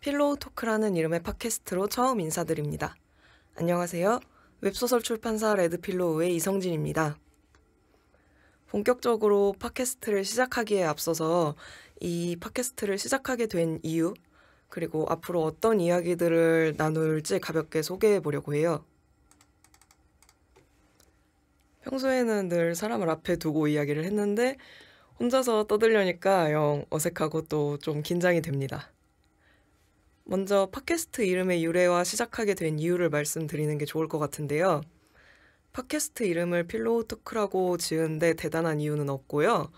필로우 토크라는 이름의 팟캐스트로 처음 인사드립니다. 안녕하세요. 웹소설 출판사 레드필로우의 이성진입니다. 본격적으로 팟캐스트를 시작하기에 앞서서 이 팟캐스트를 시작하게 된 이유, 그리고 앞으로 어떤 이야기들을 나눌지 가볍게 소개해 보려고 해요. 평소에는 늘 사람을 앞에 두고 이야기를 했는데 혼자서 떠들려니까 영 어색하고 또 좀 긴장이 됩니다. 먼저 팟캐스트 이름의 유래와 시작하게 된 이유를 말씀드리는 게 좋을 것 같은데요. 팟캐스트 이름을 필로우 토크라고 지은데 대단한 이유는 없고요.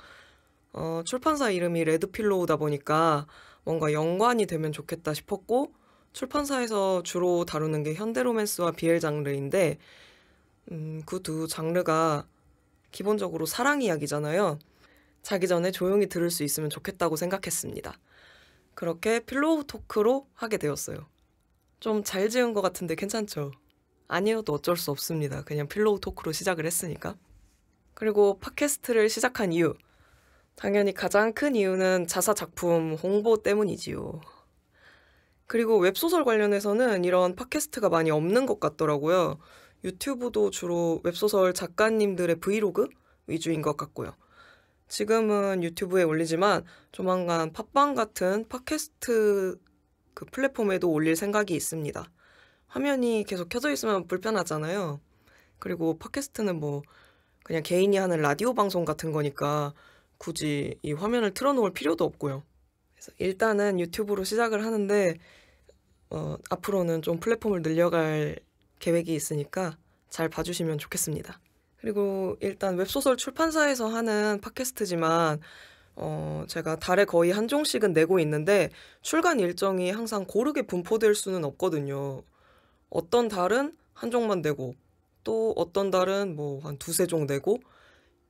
출판사 이름이 레드필로우다 보니까 뭔가 연관이 되면 좋겠다 싶었고, 출판사에서 주로 다루는 게 현대 로맨스와 BL 장르인데 그 두 장르가 기본적으로 사랑 이야기잖아요. 자기 전에 조용히 들을 수 있으면 좋겠다고 생각했습니다. 그렇게 필로우 토크로 하게 되었어요. 좀 잘 지은 것 같은데 괜찮죠? 아니어도 어쩔 수 없습니다. 그냥 필로우 토크로 시작을 했으니까. 그리고 팟캐스트를 시작한 이유. 당연히 가장 큰 이유는 자사 작품 홍보 때문이지요. 그리고 웹소설 관련해서는 이런 팟캐스트가 많이 없는 것 같더라고요. 유튜브도 주로 웹소설 작가님들의 브이로그 위주인 것 같고요. 지금은 유튜브에 올리지만 조만간 팟빵 같은 팟캐스트 그 플랫폼에도 올릴 생각이 있습니다. 화면이 계속 켜져 있으면 불편하잖아요. 그리고 팟캐스트는 뭐 그냥 개인이 하는 라디오 방송 같은 거니까 굳이 이 화면을 틀어놓을 필요도 없고요. 그래서 일단은 유튜브로 시작을 하는데 앞으로는 좀 플랫폼을 늘려갈 계획이 있으니까 잘 봐주시면 좋겠습니다. 그리고 일단 웹소설 출판사에서 하는 팟캐스트지만 제가 달에 거의 한 종씩은 내고 있는데 출간 일정이 항상 고르게 분포될 수는 없거든요. 어떤 달은 한 종만 내고 또 어떤 달은 뭐 한 두세 종 내고,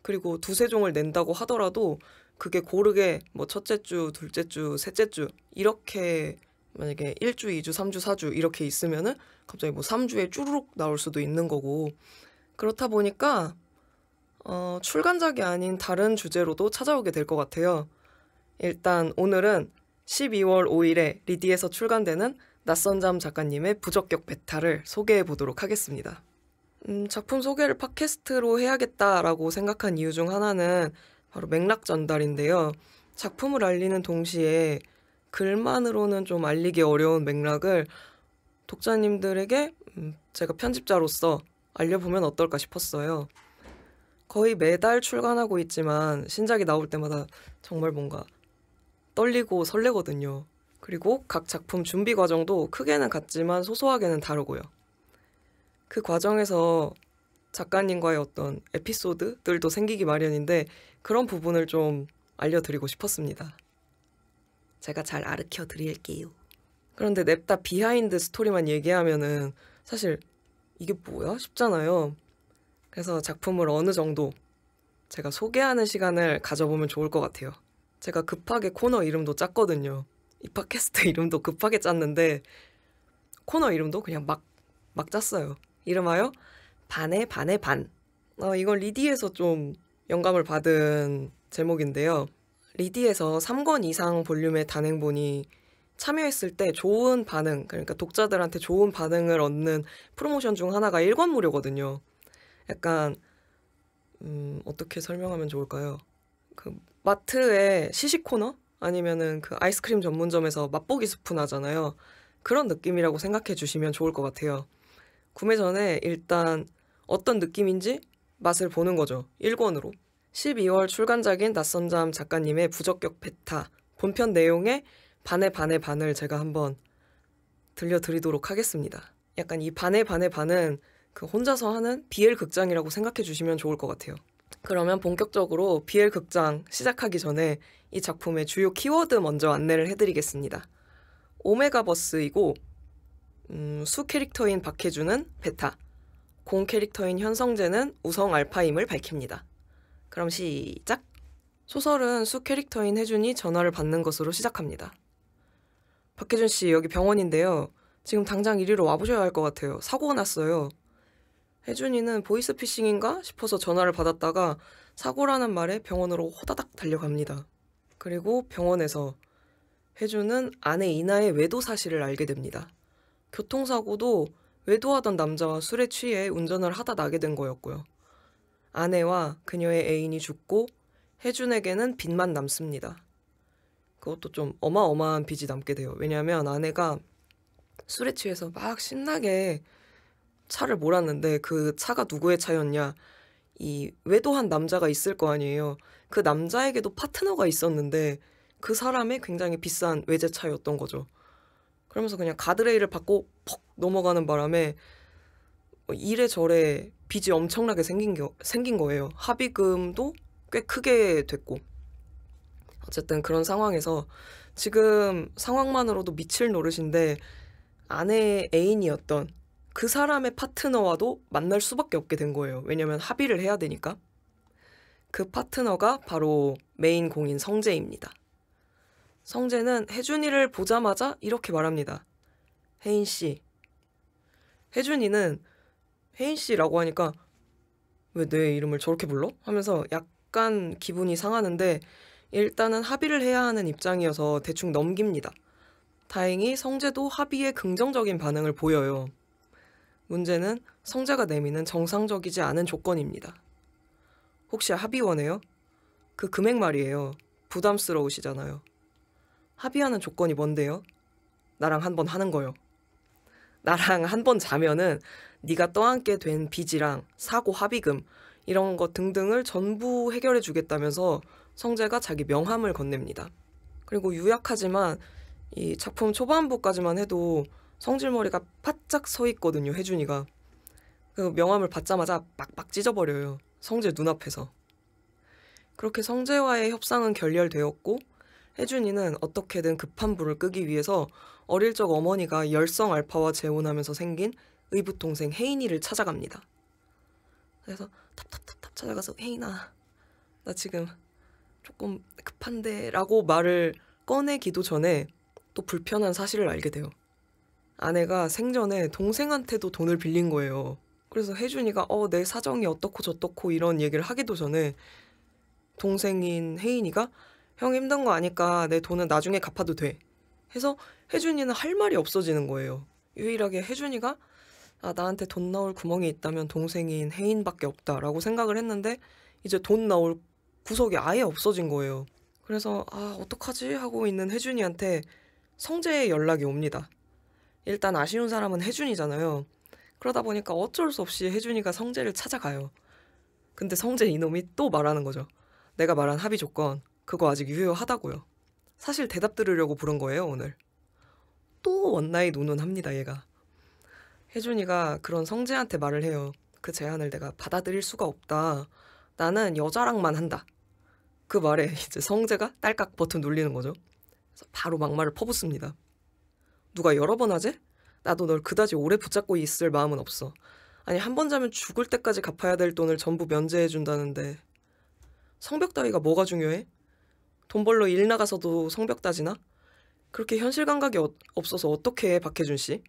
그리고 두세 종을 낸다고 하더라도 그게 고르게 뭐 첫째 주, 둘째 주, 셋째 주 이렇게 만약에 1주, 2주, 3주, 4주 이렇게 있으면은 갑자기 뭐 3주에 쭈루룩 나올 수도 있는 거고, 그렇다 보니까 출간작이 아닌 다른 주제로도 찾아오게 될 것 같아요. 일단 오늘은 12월 5일에 리디에서 출간되는 낯선잠 작가님의 부적격 베타를 소개해 보도록 하겠습니다. 작품 소개를 팟캐스트로 해야겠다라고 생각한 이유 중 하나는 바로 맥락 전달인데요. 작품을 알리는 동시에 글만으로는 좀 알리기 어려운 맥락을 독자님들에게 제가 편집자로서 알려보면 어떨까 싶었어요. 거의 매달 출간하고 있지만 신작이 나올 때마다 정말 뭔가 떨리고 설레거든요. 그리고 각 작품 준비 과정도 크게는 같지만 소소하게는 다르고요. 그 과정에서 작가님과의 어떤 에피소드들도 생기기 마련인데 그런 부분을 좀 알려드리고 싶었습니다. 제가 잘 가르쳐 드릴게요. 그런데 냅다 비하인드 스토리만 얘기하면은 사실 이게 뭐야? 싶잖아요. 그래서 작품을 어느 정도 제가 소개하는 시간을 가져보면 좋을 것 같아요. 제가 급하게 코너 이름도 짰거든요. 이 팟캐스트 이름도 급하게 짰는데 코너 이름도 그냥 막 짰어요. 이름하여 반의 반의 반. 이건 리디에서 좀 영감을 받은 제목인데요. 리디에서 3권 이상 볼륨의 단행본이 참여했을 때 좋은 반응, 그러니까 독자들한테 좋은 반응을 얻는 프로모션 중 하나가 1권 무료거든요. 약간 어떻게 설명하면 좋을까요? 그 마트에 시식 코너? 아니면은 그 아이스크림 전문점에서 맛보기 스푼 하잖아요. 그런 느낌이라고 생각해 주시면 좋을 것 같아요. 구매 전에 일단 어떤 느낌인지 맛을 보는 거죠. 1권으로. 12월 출간작인 낯선잠 작가님의 부적격 베타 본편 내용의 반의 반의 반을 제가 한번 들려드리도록 하겠습니다. 약간 이 반의 반의 반은 그 혼자서 하는 BL 극장이라고 생각해 주시면 좋을 것 같아요. 그러면 본격적으로 BL 극장 시작하기 전에 이 작품의 주요 키워드 먼저 안내를 해드리겠습니다. 오메가버스이고 수 캐릭터인 박혜주는 베타, 공 캐릭터인 현성재는 우성 알파임을 밝힙니다. 그럼 시작! 소설은 수 캐릭터인 혜준이 전화를 받는 것으로 시작합니다. 박혜준 씨, 여기 병원인데요. 지금 당장 이리로 와보셔야 할 것 같아요. 사고가 났어요. 혜준이는 보이스피싱인가 싶어서 전화를 받았다가 사고라는 말에 병원으로 호다닥 달려갑니다. 그리고 병원에서 혜준은 아내 이나의 외도 사실을 알게 됩니다. 교통사고도 외도하던 남자와 술에 취해 운전을 하다 나게 된 거였고요. 아내와 그녀의 애인이 죽고 혜준에게는 빚만 남습니다. 그것도 좀 어마어마한 빚이 남게 돼요. 왜냐하면 아내가 술에 취해서 막 신나게 차를 몰았는데 그 차가 누구의 차였냐? 이 외도한 남자가 있을 거 아니에요. 그 남자에게도 파트너가 있었는데 그 사람의 굉장히 비싼 외제차였던 거죠. 그러면서 그냥 가드레일을 받고 퍽 넘어가는 바람에 이래저래 빚이 엄청나게 생긴 거예요. 합의금도 꽤 크게 됐고. 어쨌든 그런 상황에서 지금 상황만으로도 미칠 노릇인데 아내의 애인이었던 그 사람의 파트너와도 만날 수밖에 없게 된 거예요. 왜냐면 합의를 해야 되니까. 그 파트너가 바로 메인 공인 성재입니다. 성재는 혜준이를 보자마자 이렇게 말합니다. 혜인 씨. 혜준이는 혜인 씨라고 하니까 왜 내 이름을 저렇게 불러? 하면서 약간 기분이 상하는데 일단은 합의를 해야 하는 입장이어서 대충 넘깁니다. 다행히 성재도 합의에 긍정적인 반응을 보여요. 문제는 성재가 내미는 정상적이지 않은 조건입니다. 혹시 합의 원해요? 그 금액 말이에요. 부담스러우시잖아요. 합의하는 조건이 뭔데요? 나랑 한 번 하는 거요. 나랑 한 번 자면은 네가 떠안게 된 빚이랑 사고 합의금 이런 것 등등을 전부 해결해 주겠다면서 성재가 자기 명함을 건넵니다. 그리고 유약하지만 이 작품 초반부까지만 해도 성질머리가 바짝 서 있거든요. 혜준이가. 그 명함을 받자마자 빡빡 찢어버려요. 성재 눈앞에서. 그렇게 성재와의 협상은 결렬되었고 혜준이는 어떻게든 급한 불을 끄기 위해서 어릴 적 어머니가 열성 알파와 재혼하면서 생긴 의붓 동생 혜인이를 찾아갑니다. 그래서 탑탑탑탑 찾아가서 혜인아 나 지금 조금 급한데 라고 말을 꺼내기도 전에 또 불편한 사실을 알게 돼요. 아내가 생전에 동생한테도 돈을 빌린 거예요. 그래서 혜준이가 내 사정이 어떻고 저떻고 이런 얘기를 하기도 전에 동생인 혜인이가 형 힘든 거 아니까 내 돈은 나중에 갚아도 돼 해서 혜준이는 할 말이 없어지는 거예요. 유일하게 혜준이가 나한테 돈 나올 구멍이 있다면 동생인 혜인밖에 없다라고 생각을 했는데 이제 돈 나올 구석이 아예 없어진 거예요. 그래서 어떡하지 하고 있는 혜준이한테 성재의 연락이 옵니다. 일단 아쉬운 사람은 혜준이잖아요. 그러다 보니까 어쩔 수 없이 혜준이가 성재를 찾아가요. 근데 성재 이놈이 또 말하는 거죠. 내가 말한 합의 조건 그거 아직 유효하다고요. 사실 대답 들으려고 부른 거예요 오늘. 또 원나잇 운운합니다 얘가. 혜준이가 그런 성재한테 말을 해요. 그 제안을 내가 받아들일 수가 없다. 나는 여자랑만 한다. 그 말에 이제 성재가 딸깍 버튼 눌리는 거죠. 그래서 바로 막말을 퍼붓습니다. 누가 여러 번 하지? 나도 널 그다지 오래 붙잡고 있을 마음은 없어. 아니 한 번 자면 죽을 때까지 갚아야 될 돈을 전부 면제해준다는데 성벽 따위가 뭐가 중요해? 돈 벌러 일 나가서도 성벽 따지나? 그렇게 현실 감각이 없어서 어떻게 해 박혜준 씨?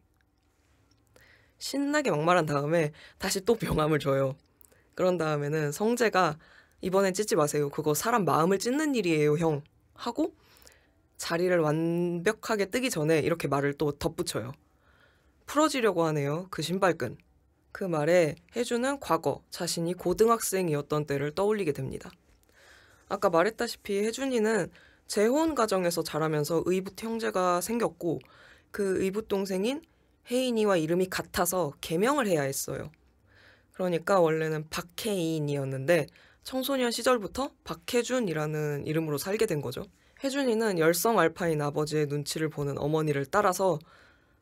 신나게 막말한 다음에 다시 또 명함을 줘요. 그런 다음에는 성재가 이번엔 찢지 마세요. 그거 사람 마음을 찢는 일이에요 형. 하고 자리를 완벽하게 뜨기 전에 이렇게 말을 또 덧붙여요. 풀어지려고 하네요. 그 신발끈. 그 말에 혜준은 과거 자신이 고등학생이었던 때를 떠올리게 됩니다. 아까 말했다시피 혜준이는 재혼 가정에서 자라면서 의붓 형제가 생겼고 그 의붓 동생인 혜인이와 이름이 같아서 개명을 해야 했어요. 그러니까 원래는 박혜인이었는데 청소년 시절부터 박혜준이라는 이름으로 살게 된 거죠. 혜준이는 열성 알파인 아버지의 눈치를 보는 어머니를 따라서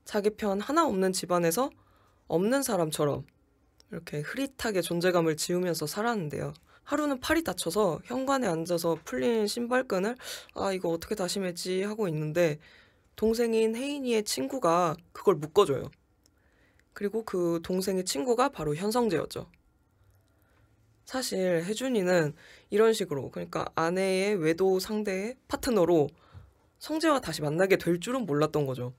자기 편 하나 없는 집안에서 없는 사람처럼 이렇게 흐릿하게 존재감을 지우면서 살았는데요. 하루는 팔이 다쳐서 현관에 앉아서 풀린 신발끈을 이거 어떻게 다시 매지 하고 있는데 동생인 혜인이의 친구가 그걸 묶어줘요. 그리고 그 동생의 친구가 바로 현성재였죠. 사실 혜준이는 이런 식으로 그러니까 아내의 외도 상대의 파트너로 성재와 다시 만나게 될 줄은 몰랐던 거죠.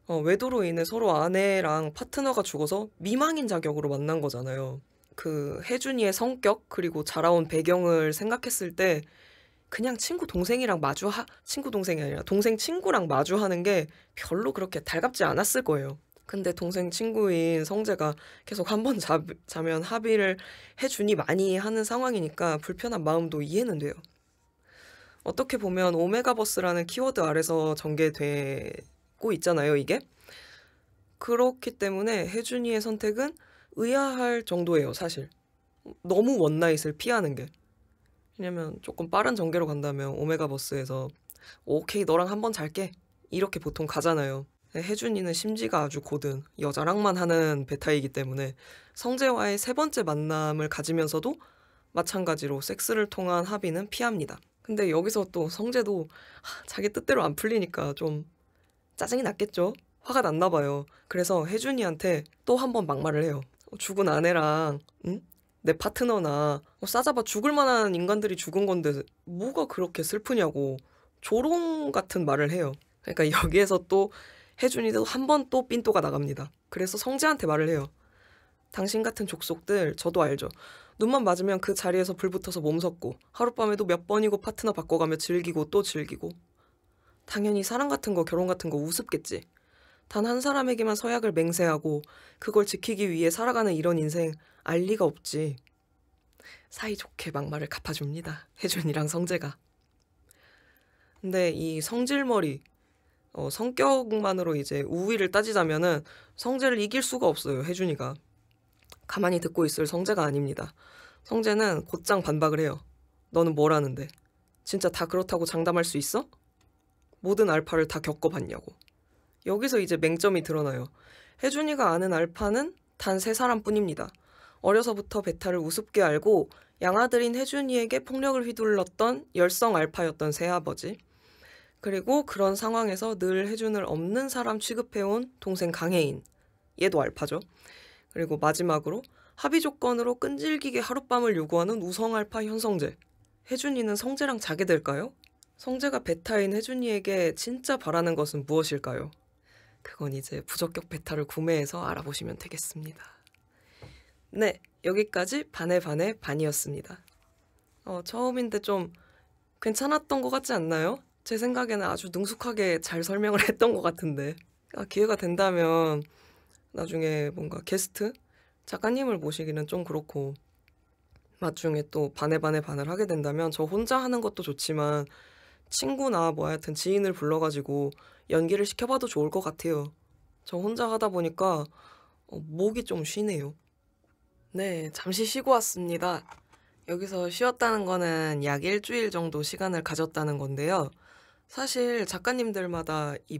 외도로 인해 서로 아내랑 파트너가 죽어서 미망인 자격으로 만난 거잖아요. 그 혜준이의 성격 그리고 자라온 배경을 생각했을 때 그냥 친구 동생이 아니라 동생 친구랑 마주하는 게 별로 그렇게 달갑지 않았을 거예요. 근데 동생 친구인 성재가 계속 한 번 자면 합의를 해주니 많이 하는 상황이니까 불편한 마음도 이해는 돼요. 어떻게 보면 오메가버스라는 키워드 아래서 전개되고 있잖아요, 이게. 그렇기 때문에 혜준이의 선택은 의아할 정도예요, 사실. 너무 원나잇을 피하는 게. 왜냐면 조금 빠른 전개로 간다면 오메가버스에서 오케이 너랑 한 번 잘게 이렇게 보통 가잖아요. 혜준이는 심지가 아주 고든 여자랑만 하는 베타이기 때문에 성재와의 세 번째 만남을 가지면서도 마찬가지로 섹스를 통한 합의는 피합니다. 근데 여기서 또 성재도 자기 뜻대로 안 풀리니까 좀 짜증이 났겠죠? 화가 났나 봐요. 그래서 혜준이한테 또 한 번 막말을 해요. 죽은 아내랑 응? 내 파트너나 싸잡아 죽을 만한 인간들이 죽은 건데 뭐가 그렇게 슬프냐고 조롱 같은 말을 해요. 그러니까 여기에서 또 혜준이도 한 번 또 삔또가 나갑니다. 그래서 성재한테 말을 해요. 당신 같은 족속들 저도 알죠. 눈만 맞으면 그 자리에서 불붙어서 몸섰고 하룻밤에도 몇 번이고 파트너 바꿔가며 즐기고 또 즐기고 당연히 사랑 같은 거 결혼 같은 거 우습겠지. 단 한 사람에게만 서약을 맹세하고 그걸 지키기 위해 살아가는 이런 인생 알 리가 없지. 사이좋게 막말을 갚아줍니다. 혜준이랑 성재가. 근데 이 성질머리 성격만으로 이제 우위를 따지자면은 성재를 이길 수가 없어요. 혜준이가. 가만히 듣고 있을 성재가 아닙니다. 성재는 곧장 반박을 해요. 너는 뭘 아는데? 진짜 다 그렇다고 장담할 수 있어? 모든 알파를 다 겪어봤냐고. 여기서 이제 맹점이 드러나요. 혜준이가 아는 알파는 단 3사람뿐입니다. 어려서부터 베타를 우습게 알고 양아들인 혜준이에게 폭력을 휘둘렀던 열성 알파였던 새아버지. 그리고 그런 상황에서 늘 혜준을 없는 사람 취급해온 동생 강혜인. 얘도 알파죠. 그리고 마지막으로 합의 조건으로 끈질기게 하룻밤을 요구하는 우성 알파 현성재. 혜준이는 성재랑 자게 될까요? 성재가 베타인 혜준이에게 진짜 바라는 것은 무엇일까요? 그건 이제 부적격 베타를 구매해서 알아보시면 되겠습니다. 네, 여기까지 반의 반의 반이었습니다. 처음인데 좀 괜찮았던 것 같지 않나요? 제 생각에는 아주 능숙하게 잘 설명을 했던 것 같은데 기회가 된다면 나중에 뭔가 게스트 작가님을 모시기는 좀 그렇고 나중에 또 반의 반의 반을 하게 된다면 저 혼자 하는 것도 좋지만 친구나 뭐 하여튼 지인을 불러가지고 연기를 시켜봐도 좋을 것 같아요. 저 혼자 하다 보니까 목이 좀 쉬네요. 네, 잠시 쉬고 왔습니다. 여기서 쉬었다는 거는 약 일주일 정도 시간을 가졌다는 건데요. 사실 작가님들마다 이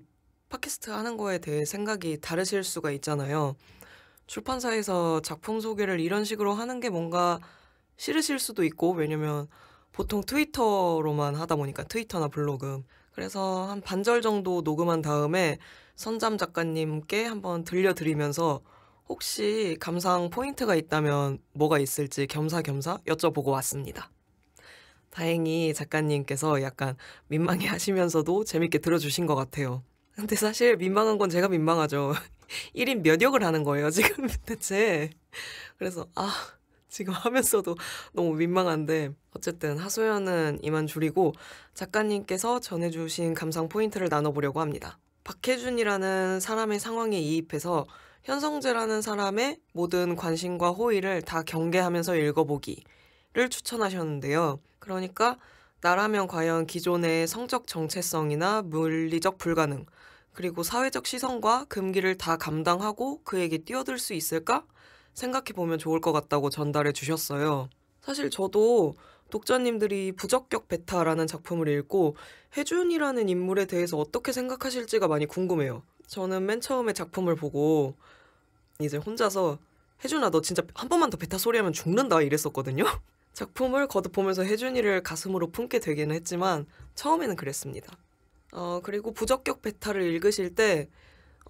팟캐스트 하는 거에 대해 생각이 다르실 수가 있잖아요. 출판사에서 작품 소개를 이런 식으로 하는 게 뭔가 싫으실 수도 있고 왜냐면 보통 트위터로만 하다 보니까 트위터나 블로그 그래서 한 반절 정도 녹음한 다음에 선잠 작가님께 한번 들려드리면서 혹시 감상 포인트가 있다면 뭐가 있을지 겸사겸사 여쭤보고 왔습니다. 다행히 작가님께서 약간 민망해 하시면서도 재밌게 들어주신 것 같아요. 근데 사실 민망한 건 제가 민망하죠. 1인 몇 역을 하는 거예요, 지금 대체. 그래서 지금 하면서도 너무 민망한데 어쨌든 하소연은 이만 줄이고 작가님께서 전해주신 감상 포인트를 나눠보려고 합니다. 박혜준이라는 사람의 상황에 이입해서 현성재라는 사람의 모든 관심과 호의를 다 경계하면서 읽어보기를 추천하셨는데요. 그러니까 나라면 과연 기존의 성적 정체성이나 물리적 불가능 그리고 사회적 시선과 금기를 다 감당하고 그에게 뛰어들 수 있을까? 생각해보면 좋을 것 같다고 전달해 주셨어요. 사실 저도 독자님들이 부적격 베타라는 작품을 읽고 혜준이라는 인물에 대해서 어떻게 생각하실지가 많이 궁금해요. 저는 맨 처음에 작품을 보고 이제 혼자서 혜준아 너 진짜 한 번만 더 베타 소리하면 죽는다 이랬었거든요. 작품을 거듭 보면서 혜준이를 가슴으로 품게 되기는 했지만 처음에는 그랬습니다. 그리고 부적격 베타를 읽으실 때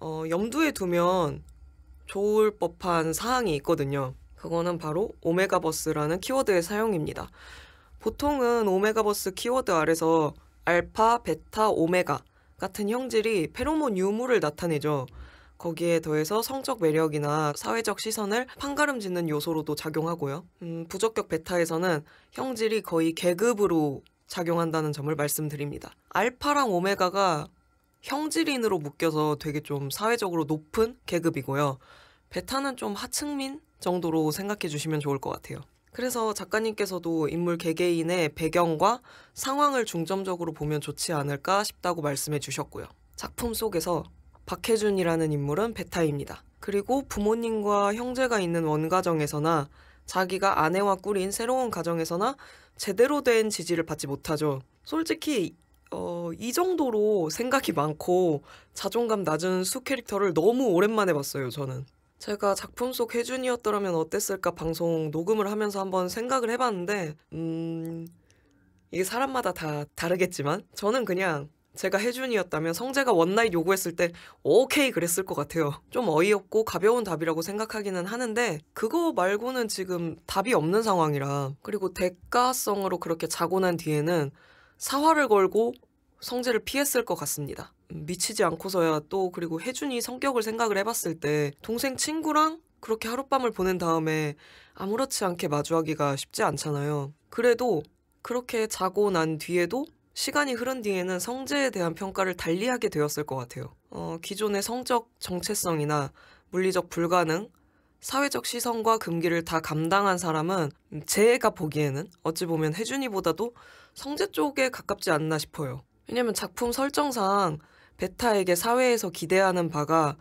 염두에 두면 좋을 법한 사항이 있거든요. 그거는 바로 오메가버스라는 키워드의 사용입니다. 보통은 오메가버스 키워드 아래서 알파, 베타, 오메가 같은 형질이 페로몬 유무를 나타내죠. 거기에 더해서 성적 매력이나 사회적 시선을 판가름짓는 요소로도 작용하고요. 부적격 베타에서는 형질이 거의 계급으로 작용한다는 점을 말씀드립니다. 알파랑 오메가가 형질인으로 묶여서 되게 좀 사회적으로 높은 계급이고요. 베타는 좀 하층민 정도로 생각해 주시면 좋을 것 같아요. 그래서 작가님께서도 인물 개개인의 배경과 상황을 중점적으로 보면 좋지 않을까 싶다고 말씀해 주셨고요. 작품 속에서 박혜준이라는 인물은 베타입니다. 그리고 부모님과 형제가 있는 원가정에서나 자기가 아내와 꾸린 새로운 가정에서나 제대로 된 지지를 받지 못하죠. 솔직히 이 정도로 생각이 많고 자존감 낮은 수 캐릭터를 너무 오랜만에 봤어요, 저는. 제가 작품 속 혜준이었더라면 어땠을까 방송 녹음을 하면서 한번 생각을 해봤는데 이게 사람마다 다 다르겠지만 저는 그냥 제가 혜준이었다면 성재가 원나잇 요구했을 때 오케이 그랬을 것 같아요. 좀 어이없고 가벼운 답이라고 생각하기는 하는데 그거 말고는 지금 답이 없는 상황이라. 그리고 대가성으로 그렇게 자고 난 뒤에는 사활을 걸고 성재를 피했을 것 같습니다. 미치지 않고서야 또 그리고 혜준이 성격을 생각을 해봤을 때 동생 친구랑 그렇게 하룻밤을 보낸 다음에 아무렇지 않게 마주하기가 쉽지 않잖아요. 그래도 그렇게 자고 난 뒤에도 시간이 흐른 뒤에는 성재에 대한 평가를 달리하게 되었을 것 같아요. 기존의 성적 정체성이나 물리적 불가능, 사회적 시선과 금기를 다 감당한 사람은 제가 보기에는 어찌 보면 혜준이보다도 성재 쪽에 가깝지 않나 싶어요. 왜냐면 작품 설정상 베타에게 사회에서 기대하는 바가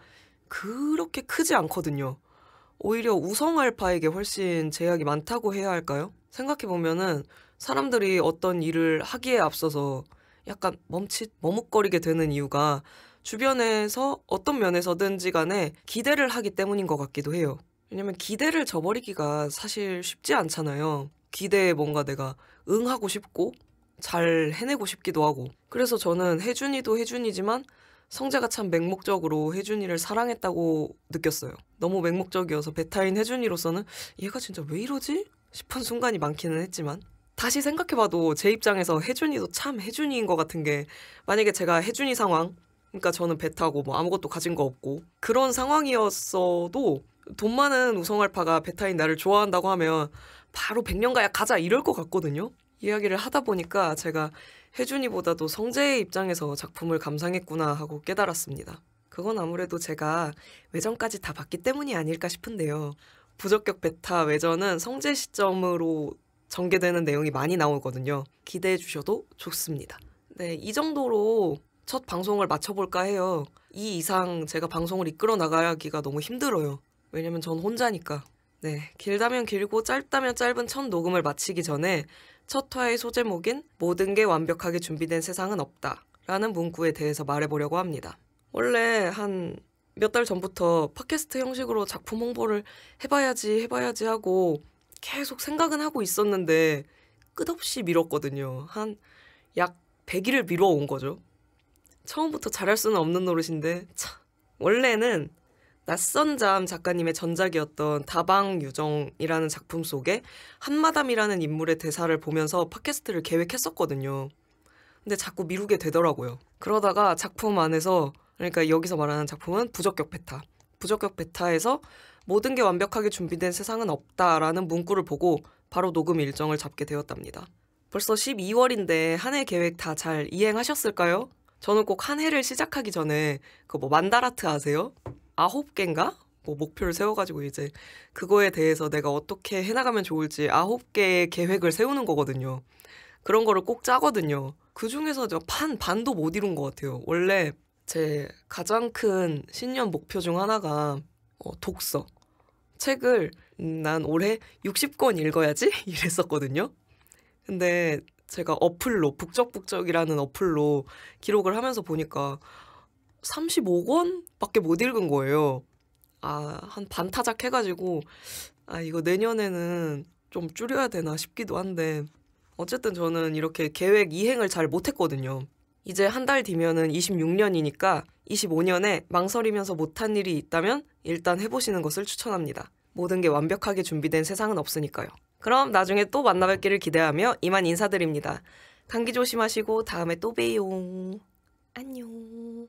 그렇게 크지 않거든요. 오히려 우성알파에게 훨씬 제약이 많다고 해야 할까요? 생각해보면은 사람들이 어떤 일을 하기에 앞서서 약간 머뭇거리게 되는 이유가 주변에서 어떤 면에서든지 간에 기대를 하기 때문인 것 같기도 해요. 왜냐면 기대를 저버리기가 사실 쉽지 않잖아요. 기대에 뭔가 내가 응하고 싶고 잘 해내고 싶기도 하고. 그래서 저는 혜준이도 혜준이지만 성재가 참 맹목적으로 혜준이를 사랑했다고 느꼈어요. 너무 맹목적이어서 베타인 혜준이로서는 얘가 진짜 왜 이러지? 싶은 순간이 많기는 했지만 다시 생각해봐도 제 입장에서 혜준이도 참 혜준이인 것 같은 게 만약에 제가 혜준이 상황, 그러니까 저는 베타고 뭐 아무것도 가진 거 없고 그런 상황이었어도 돈 많은 우성알파가 베타인 나를 좋아한다고 하면 바로 백년가야 가자 이럴 것 같거든요. 이야기를 하다 보니까 제가 혜준이보다도 성재의 입장에서 작품을 감상했구나 하고 깨달았습니다. 그건 아무래도 제가 외전까지 다 봤기 때문이 아닐까 싶은데요. 부적격 베타 외전은 성재 시점으로 전개되는 내용이 많이 나오거든요. 기대해 주셔도 좋습니다. 네, 이 정도로 첫 방송을 마쳐볼까 해요. 이 이상 제가 방송을 이끌어 나가기가 너무 힘들어요. 왜냐면 전 혼자니까. 네, 길다면 길고 짧다면 짧은 첫 녹음을 마치기 전에 첫 화의 소제목인 모든 게 완벽하게 준비된 세상은 없다 라는 문구에 대해서 말해보려고 합니다. 원래 한 몇 달 전부터 팟캐스트 형식으로 작품 홍보를 해봐야지 하고 계속 생각은 하고 있었는데 끝없이 미뤘거든요. 한 약 100일을 미뤄온 거죠. 처음부터 잘할 수는 없는 노릇인데 참. 원래는 낯선잠 작가님의 전작이었던 다방유정이라는 작품 속에 한마담이라는 인물의 대사를 보면서 팟캐스트를 계획했었거든요. 근데 자꾸 미루게 되더라고요. 그러다가 작품 안에서, 그러니까 여기서 말하는 작품은 부적격 베타. 부적격 베타에서 모든 게 완벽하게 준비된 세상은 없다라는 문구를 보고 바로 녹음 일정을 잡게 되었답니다. 벌써 12월인데 한 해 계획 다 잘 이행하셨을까요? 저는 꼭 한 해를 시작하기 전에 그 뭐 만다라트 아세요? 9개인가? 뭐 목표를 세워가지고 이제 그거에 대해서 내가 어떻게 해나가면 좋을지 9개의 계획을 세우는 거거든요. 그런 거를 꼭 짜거든요. 그중에서 저 반도 못 이룬 것 같아요. 원래 제 가장 큰 신년 목표 중 하나가 독서. 책을 난 올해 60권 읽어야지? 이랬었거든요. 근데 제가 어플로 북적북적이라는 어플로 기록을 하면서 보니까 35권밖에 못 읽은 거예요. 한 반타작 해가지고 이거 내년에는 좀 줄여야 되나 싶기도 한데 어쨌든 저는 이렇게 계획 이행을 잘 못했거든요. 이제 한 달 뒤면은 26년이니까 25년에 망설이면서 못한 일이 있다면 일단 해보시는 것을 추천합니다. 모든 게 완벽하게 준비된 세상은 없으니까요. 그럼 나중에 또 만나뵙기를 기대하며 이만 인사드립니다. 감기 조심하시고 다음에 또 봬요. 안녕.